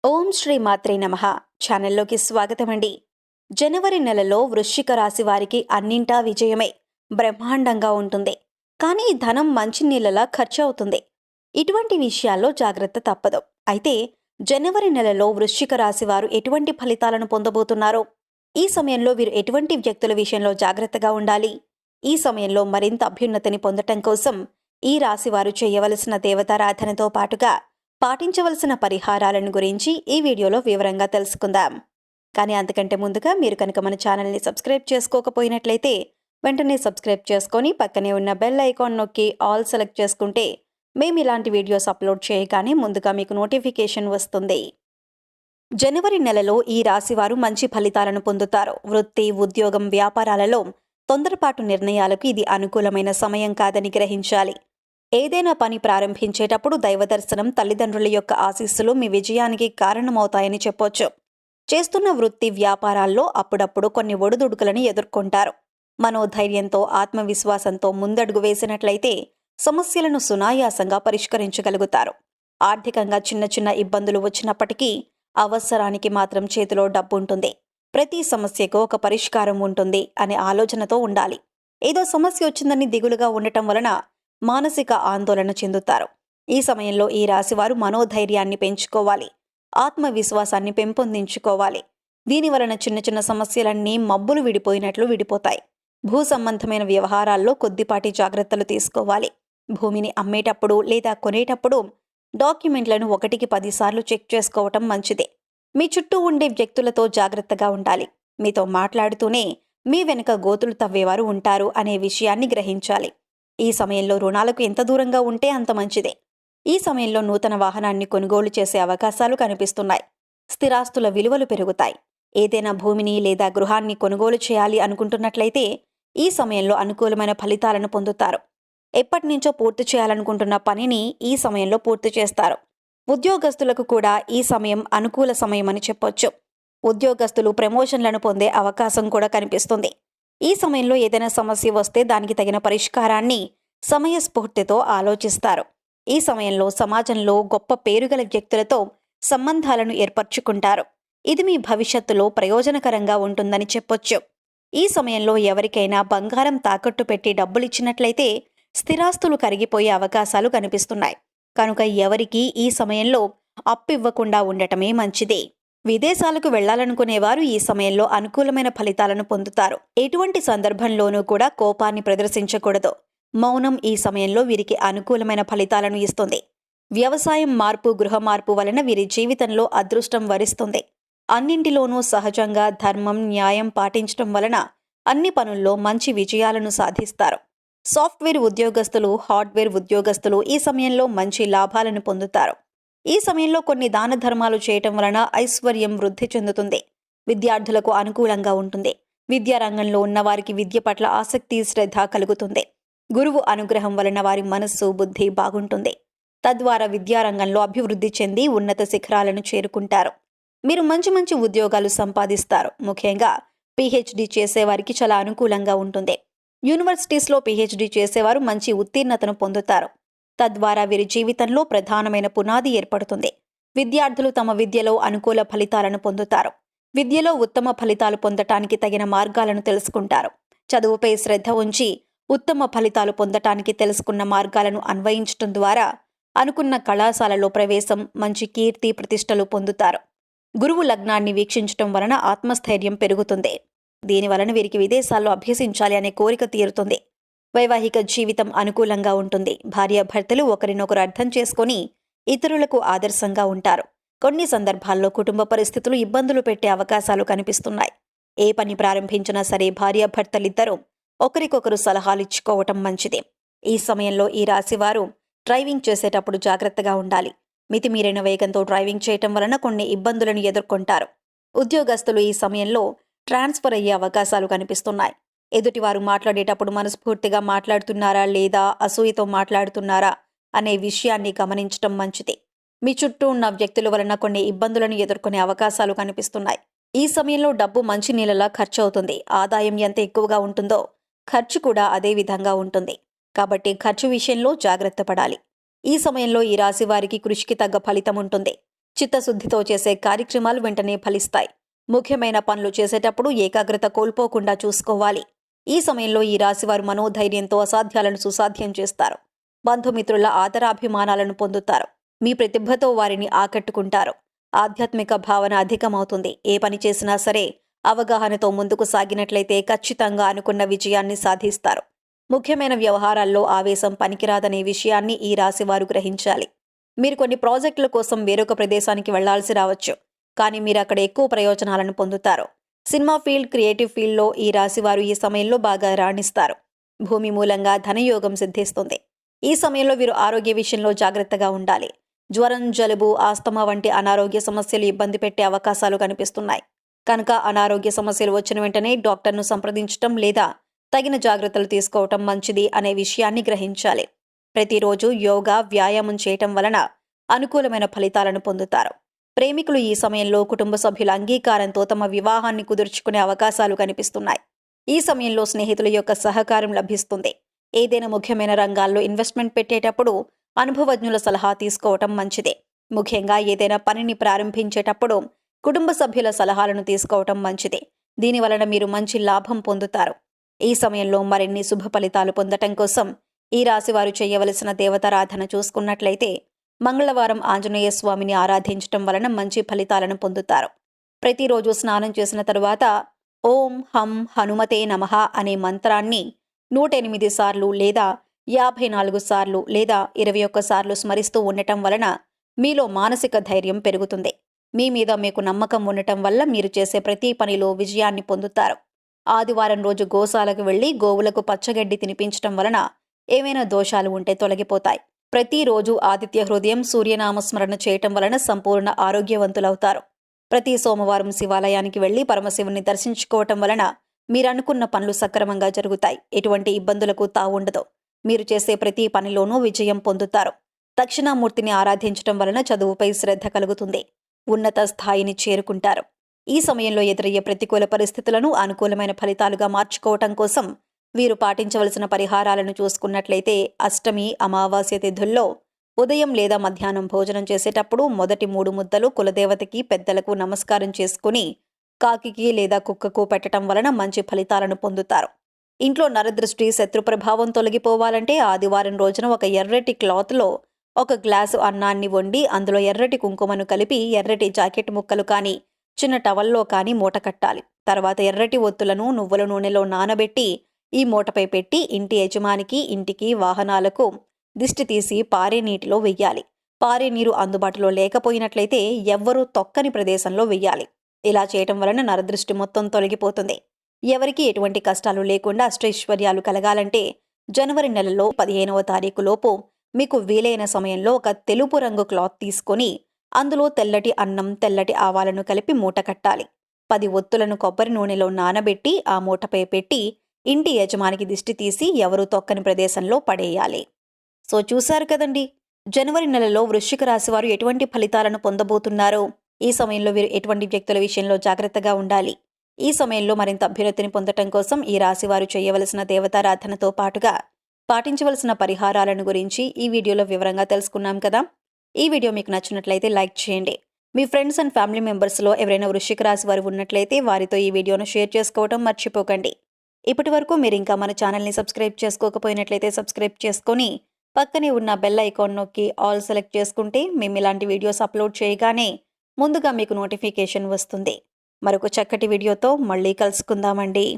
ఓం శ్రీ మాత్రే నమః. ఛానల్లోకి స్వాగతమండి. జనవరి నెలలో వృశ్చిక రాశి వారికి అన్నింటా విజయమే, బ్రహ్మాండంగా ఉంటుంది. కానీ ధనం మంచి నీళ్ళలా ఖర్చు అవుతుంది. ఇటువంటి విషయాల్లో జాగ్రత్త తప్పదు. అయితే జనవరి నెలలో వృశ్చిక రాశి వారు ఎటువంటి ఫలితాలను పొందబోతున్నారో, ఈ సమయంలో వీరు ఎటువంటి వ్యక్తుల విషయంలో జాగ్రత్తగా ఉండాలి, ఈ సమయంలో మరింత అభ్యున్నతిని పొందటం కోసం ఈ రాశి వారు చేయవలసిన దేవతారాధనతో పాటుగా పాటించవలసిన పరిహారాలను గురించి ఈ వీడియోలో వివరంగా తెలుసుకుందాం. కానీ అంతకంటే ముందుగా మీరు కనుక మన ఛానల్ని సబ్స్క్రైబ్ చేసుకోకపోయినట్లయితే వెంటనే సబ్స్క్రైబ్ చేసుకొని పక్కనే ఉన్న బెల్ ఐకాన్ నొక్కి ఆల్ సెలెక్ట్ చేసుకుంటే మేము ఇలాంటి వీడియోస్ అప్లోడ్ చేయగానే ముందుగా మీకు నోటిఫికేషన్ వస్తుంది. జనవరి నెలలో ఈ రాశివారు మంచి ఫలితాలను పొందుతారు. వృత్తి, ఉద్యోగం, వ్యాపారాలలో తొందరపాటు నిర్ణయాలకు ఇది అనుకూలమైన సమయం కాదని గ్రహించాలి. ఏదైనా పని ప్రారంభించేటప్పుడు దైవదర్శనం, తల్లిదండ్రుల యొక్క ఆశీస్సులు మీ విజయానికి కారణమవుతాయని చెప్పొచ్చు. చేస్తున్న వృత్తి, వ్యాపారాల్లో అప్పుడప్పుడు కొన్ని ఒడిదుడుకులను ఎదుర్కొంటారు. మనోధైర్యంతో, ఆత్మవిశ్వాసంతో ముందడుగు వేసినట్లయితే సమస్యలను సునాయాసంగా పరిష్కరించగలుగుతారు. ఆర్థికంగా చిన్న చిన్న ఇబ్బందులు వచ్చినప్పటికీ అవసరానికి మాత్రం చేతిలో డబ్బుంటుంది. ప్రతి సమస్యకు ఒక పరిష్కారం ఉంటుంది అనే ఆలోచనతో ఉండాలి. ఏదో సమస్య వచ్చిందని దిగులుగా ఉండటం వలన మానసిక ఆందోళన చెందుతారు. ఈ సమయంలో ఈ రాశివారు మనోధైర్యాన్ని పెంచుకోవాలి, ఆత్మవిశ్వాసాన్ని పెంపొందించుకోవాలి. దీనివలన చిన్న చిన్న సమస్యలన్నీ మబ్బులు విడిపోయినట్లు విడిపోతాయి. భూ సంబంధమైన వ్యవహారాల్లో కొద్దిపాటి జాగ్రత్తలు తీసుకోవాలి. భూమిని అమ్మేటప్పుడు లేదా కొనేటప్పుడు డాక్యుమెంట్లను 1కి 10 సార్లు చెక్ చేసుకోవటం మంచిదే. మీ చుట్టూ ఉండే వ్యక్తులతో జాగ్రత్తగా ఉండాలి. మీతో మాట్లాడుతూనే మీ వెనుక గోతులు తవ్వేవారు ఉంటారు అనే విషయాన్ని గ్రహించాలి. ఈ సమయంలో రుణాలకు ఎంత దూరంగా ఉంటే అంత మంచిదే. ఈ సమయంలో నూతన వాహనాన్ని కొనుగోలు చేసే అవకాశాలు కనిపిస్తున్నాయి. స్థిరాస్తుల విలువలు పెరుగుతాయి. ఏదైనా భూమిని లేదా గృహాన్ని కొనుగోలు చేయాలి అనుకుంటున్నట్లయితే ఈ సమయంలో అనుకూలమైన ఫలితాలను పొందుతారు. ఎప్పటినుంచో పూర్తి చేయాలనుకుంటున్న పనిని ఈ సమయంలో పూర్తి చేస్తారు. ఉద్యోగస్తులకు కూడా ఈ సమయం అనుకూల సమయమని చెప్పొచ్చు. ఉద్యోగస్తులు ప్రమోషన్లను పొందే అవకాశం కూడా కనిపిస్తుంది. ఈ సమయంలో ఏదైనా సమస్య వస్తే దానికి తగిన పరిష్కారాన్ని సమయస్ఫూర్తితో ఆలోచిస్తారు. ఈ సమయంలో సమాజంలో గొప్ప పేరుగల వ్యక్తులతో సంబంధాలను ఏర్పరచుకుంటారు. ఇది మీ భవిష్యత్తులో ప్రయోజనకరంగా ఉంటుందని చెప్పొచ్చు. ఈ సమయంలో ఎవరికైనా బంగారం తాకట్టు పెట్టి డబ్బులిచ్చినట్లయితే స్థిరాస్తులు కరిగిపోయే అవకాశాలు కనిపిస్తున్నాయి. కనుక ఎవరికీ ఈ సమయంలో అప్పివ్వకుండా ఉండటమే మంచిది. విదేశాలకు వెళ్లాలనుకునేవారు ఈ సమయంలో అనుకూలమైన ఫలితాలను పొందుతారు. ఎటువంటి సందర్భంలోనూ కూడా కోపాన్ని ప్రదర్శించకూడదు. మౌనం ఈ సమయంలో వీరికి అనుకూలమైన ఫలితాలను ఇస్తుంది. వ్యవసాయం మార్పు, గృహ మార్పు వలన వీరి జీవితంలో అదృష్టం వరిస్తుంది. అన్నింటిలోనూ సహజంగా ధర్మం, న్యాయం పాటించడం వలన అన్ని పనుల్లో మంచి విజయాలను సాధిస్తారు. సాఫ్ట్వేర్ ఉద్యోగస్తులు, హార్డ్వేర్ ఉద్యోగస్తులు ఈ సమయంలో మంచి లాభాలను పొందుతారు. ఈ సమయంలో కొన్ని దాన ధర్మాలు చేయటం వలన ఐశ్వర్యం వృద్ధి చెందుతుంది. విద్యార్థులకు అనుకూలంగా ఉంటుంది. విద్యారంగంలో ఉన్నవారికి విద్య పట్ల ఆసక్తి, శ్రద్ధ కలుగుతుంది. గురువు అనుగ్రహం వలన వారి మనస్సు, బుద్ధి బాగుంటుంది. తద్వారా విద్యారంగంలో అభివృద్ధి చెంది ఉన్నత శిఖరాలను చేరుకుంటారు. మీరు మంచి మంచి ఉద్యోగాలు సంపాదిస్తారు. ముఖ్యంగా పీహెచ్డీ చేసేవారికి చాలా అనుకూలంగా ఉంటుంది. యూనివర్సిటీస్లో పీహెచ్డీ చేసేవారు మంచి ఉత్తీర్ణతను పొందుతారు. తద్వారా వీరి జీవితంలో ప్రధానమైన పునాది ఏర్పడుతుంది. విద్యార్థులు తమ విద్యలో అనుకూల ఫలితాలను పొందుతారు. విద్యలో ఉత్తమ ఫలితాలు పొందటానికి తగిన మార్గాలను తెలుసుకుంటారు. చదువుపై శ్రద్ధ ఉంచి ఉత్తమ ఫలితాలు పొందటానికి తెలుసుకున్న మార్గాలను అన్వయించటం ద్వారా అనుకున్న కళాశాలలో ప్రవేశం, మంచి కీర్తి ప్రతిష్టలు పొందుతారు. గురువు లగ్నాన్ని వీక్షించటం వలన ఆత్మస్థైర్యం పెరుగుతుంది. దీనివలన వీరికి విదేశాల్లో అభ్యసించాలి అనే కోరిక తీరుతుంది. వైవాహిక జీవితం అనుకూలంగా ఉంటుంది. భార్యాభర్తలు ఒకరినొకరు అర్థం చేసుకొని ఇతరులకు ఆదర్శంగా ఉంటారు. కొన్ని సందర్భాల్లో కుటుంబ పరిస్థితులు ఇబ్బందులు పెట్టే అవకాశాలు కనిపిస్తున్నాయి. ఏ పని ప్రారంభించినా సరే భార్యాభర్తలిద్దరూ ఒకరికొకరు సలహాలు ఇచ్చుకోవటం మంచిది. ఈ సమయంలో ఈ రాశివారు డ్రైవింగ్ చేసేటప్పుడు జాగ్రత్తగా ఉండాలి. మితిమీరిన వేగంతో డ్రైవింగ్ చేయటం వలన కొన్ని ఇబ్బందులను ఎదుర్కొంటారు. ఉద్యోగస్తులు ఈ సమయంలో ట్రాన్స్ఫర్ అయ్యే అవకాశాలు కనిపిస్తున్నాయి. ఎదుటివారు మాట్లాడేటప్పుడు మనస్ఫూర్తిగా మాట్లాడుతున్నారా లేదా అసూయతో మాట్లాడుతున్నారా అనే విషయాన్ని గమనించటం మంచిది. మీ చుట్టూ ఉన్న వ్యక్తుల వలన కొన్ని ఇబ్బందులను ఎదుర్కొనే అవకాశాలు కనిపిస్తున్నాయి. ఈ సమయంలో డబ్బు మంచి నీళ్ళలా ఖర్చు అవుతుంది. ఆదాయం ఎంత ఎక్కువగా ఉంటుందో ఖర్చు కూడా అదే విధంగా ఉంటుంది. కాబట్టి ఖర్చు విషయంలో జాగ్రత్త పడాలి. ఈ సమయంలో ఈ రాశి వారికి కృషికి తగ్గ ఫలితం ఉంటుంది. చిత్తశుద్ధితో చేసే కార్యక్రమాలు వెంటనే ఫలిస్తాయి. ముఖ్యమైన పనులు చేసేటప్పుడు ఏకాగ్రత కోల్పోకుండా చూసుకోవాలి. ఈ సమయంలో ఈ రాశివారు మనోధైర్యంతో అసాధ్యాలను సుసాధ్యం చేస్తారు. బంధుమిత్రుల ఆదరాభిమానాలను పొందుతారు. మీ ప్రతిభతో వారిని ఆకట్టుకుంటారు. ఆధ్యాత్మిక భావన అధికమవుతుంది. ఏ పని చేసినా సరే అవగాహనతో ముందుకు సాగినట్లయితే ఖచ్చితంగా అనుకున్న విజయాన్ని సాధిస్తారు. ముఖ్యమైన వ్యవహారాల్లో ఆవేశం పనికిరాదనే విషయాన్ని ఈ రాశివారు గ్రహించాలి. మీరు కొన్ని ప్రాజెక్టుల కోసం వేరొక ప్రదేశానికి వెళ్లాల్సి రావచ్చు. కానీ మీరు అక్కడ ఎక్కువ ప్రయోజనాలను పొందుతారు. సినిమా ఫీల్డ్, క్రియేటివ్ ఫీల్డ్లో ఈ రాశివారు ఈ సమయంలో బాగా రాణిస్తారు. భూమి మూలంగా ధనయోగం సిద్ధిస్తుంది. ఈ సమయంలో వీరు ఆరోగ్య విషయంలో జాగ్రత్తగా ఉండాలి. జ్వరం, జలుబు, ఆస్తమా వంటి అనారోగ్య సమస్యలు ఇబ్బంది పెట్టే అవకాశాలు కనిపిస్తున్నాయి. కనుక అనారోగ్య సమస్యలు వచ్చిన వెంటనే డాక్టర్ను సంప్రదించటం లేదా తగిన జాగ్రత్తలు తీసుకోవటం మంచిది అనే విషయాన్ని గ్రహించాలి. ప్రతిరోజు యోగా, వ్యాయామం చేయటం వలన అనుకూలమైన ఫలితాలను పొందుతారు. ప్రేమికులు ఈ సమయంలో కుటుంబ సభ్యుల అంగీకారంతో తమ వివాహాన్ని కుదుర్చుకునే అవకాశాలు కనిపిస్తున్నాయి. ఈ సమయంలో స్నేహితుల యొక్క సహకారం లభిస్తుంది. ఏదైనా ముఖ్యమైన రంగాల్లో ఇన్వెస్ట్మెంట్ పెట్టేటప్పుడు అనుభవజ్ఞుల సలహా తీసుకోవటం మంచిదే. ముఖ్యంగా ఏదైనా పనిని ప్రారంభించేటప్పుడు కుటుంబ సభ్యుల సలహాలను తీసుకోవటం మంచిదే. దీనివలన మీరు మంచి లాభం పొందుతారు. ఈ సమయంలో మరిన్ని శుభ ఫలితాలు పొందటం కోసం ఈ రాశివారు చేయవలసిన దేవతారాధన చూసుకున్నట్లయితే మంగళవారం ఆంజనేయ స్వామిని ఆరాధించటం వలన మంచి ఫలితాలను పొందుతారు. ప్రతిరోజు స్నానం చేసిన తరువాత ఓం హం హనుమతే నమః అనే మంత్రాన్ని 108 సార్లు లేదా 54 సార్లు లేదా 21 సార్లు స్మరిస్తూ ఉండటం వలన మీలో మానసిక ధైర్యం పెరుగుతుంది. మీ మీద మీకు నమ్మకం ఉండటం వల్ల మీరు చేసే ప్రతి పనిలో విజయాన్ని పొందుతారు. ఆదివారం రోజు గోశాలకు వెళ్లి గోవులకు పచ్చగడ్డి తినిపించటం వలన ఏవైనా దోషాలు ఉంటే తొలగిపోతాయి. ప్రతిరోజు ఆదిత్య హృదయం, సూర్యనామస్మరణ చేయటం వలన సంపూర్ణ ఆరోగ్యవంతులవుతారు. ప్రతి సోమవారం శివాలయానికి వెళ్లి పరమశివుని దర్శించుకోవటం వలన మీరనుకున్న పనులు సక్రమంగా జరుగుతాయి. ఎటువంటి ఇబ్బందులకు తావుండదు. మీరు చేసే ప్రతి పనిలోనూ విజయం పొందుతారు. దక్షిణామూర్తిని ఆరాధించటం వలన చదువుపై శ్రద్ధ కలుగుతుంది. ఉన్నత స్థాయిని చేరుకుంటారు. ఈ సమయంలో ఎదురయ్యే ప్రతికూల పరిస్థితులను అనుకూలమైన ఫలితాలుగా మార్చుకోవటం కోసం వీరు పాటించవలసిన పరిహారాలను చూసుకున్నట్లయితే అష్టమి, అమావాస్య తిథుల్లో ఉదయం లేదా మధ్యాహ్నం భోజనం చేసేటప్పుడు మొదటి 3 ముద్దలు కులదేవతకి, పెద్దలకు నమస్కారం చేసుకుని కాకికి లేదా కుక్కకు పెట్టడం వలన మంచి ఫలితాలను పొందుతారు. ఇంట్లో నరదృష్టి, శత్రు ప్రభావం తొలగిపోవాలంటే ఆదివారం రోజున ఒక ఎర్రటి క్లాత్లో 1 గ్లాసు అన్నాన్ని వండి అందులో ఎర్రటి కుంకుమను కలిపి ఎర్రటి జాకెట్ ముక్కలు కానీ చిన్న టవల్లో కానీ మూట కట్టాలి. తర్వాత ఎర్రటి ఒత్తులను నువ్వుల నూనెలో నానబెట్టి ఈ మూటపై పెట్టి ఇంటి యజమానికి, ఇంటికి, వాహనాలకు దిష్టి తీసి పారే నీటిలో వెయ్యాలి. పారే నీరు అందుబాటులో లేకపోయినట్లయితే ఎవ్వరూ తొక్కని ప్రదేశంలో వెయ్యాలి. ఇలా చేయటం వలన నరదృష్టి మొత్తం తొలగిపోతుంది. ఎవరికీ ఎటువంటి కష్టాలు లేకుండా అష్టైశ్వర్యాలు కలగాలంటే జనవరి నెలలో 15వ తారీఖు లోపు మీకు వీలైన సమయంలో ఒక తెలుపు రంగు క్లాత్ తీసుకొని అందులో తెల్లటి అన్నం, తెల్లటి ఆవాలను కలిపి మూట కట్టాలి. 10 ఒత్తులను కొబ్బరి నూనెలో నానబెట్టి ఆ మూటపై పెట్టి ఇంటి యజమానికి దిష్టి తీసి ఎవరూ తొక్కని ప్రదేశంలో పడేయాలి. సో చూశారు కదండి, జనవరి నెలలో వృశ్చిక రాశి వారు ఎటువంటి ఫలితాలను పొందబోతున్నారు. ఈ సమయంలో వీరు ఎటువంటి వ్యక్తుల విషయంలో జాగ్రత్తగా ఉండాలి. ఈ సమయంలో మరింత అభ్యున్నతిని పొందటం కోసం ఈ రాశివారు చేయవలసిన దేవతారాధనతో పాటుగా పాటించవలసిన పరిహారాలను గురించి ఈ వీడియోలో వివరంగా తెలుసుకున్నాం కదా. ఈ వీడియో మీకు నచ్చినట్లయితే లైక్ చేయండి. మీ ఫ్రెండ్స్ అండ్ ఫ్యామిలీ మెంబర్స్లో ఎవరైనా వృశ్చిక రాశి వారు ఉన్నట్లయితే వారితో ఈ వీడియోను షేర్ చేసుకోవడం మర్చిపోకండి. ఇప్పటి వరకు మీరు ఇంకా మన ఛానల్ని సబ్స్క్రైబ్ చేసుకోకపోయినట్లయితే సబ్స్క్రైబ్ చేసుకొని పక్కనే ఉన్న బెల్ ఐకాన్ నొక్కి ఆల్ సెలెక్ట్ చేసుకుంటే మేము ఇలాంటి వీడియోస్ అప్లోడ్ చేయగానే ముందుగా మీకు నోటిఫికేషన్ వస్తుంది. మరొక చక్కటి వీడియోతో మళ్ళీ కలుసుకుందామండి.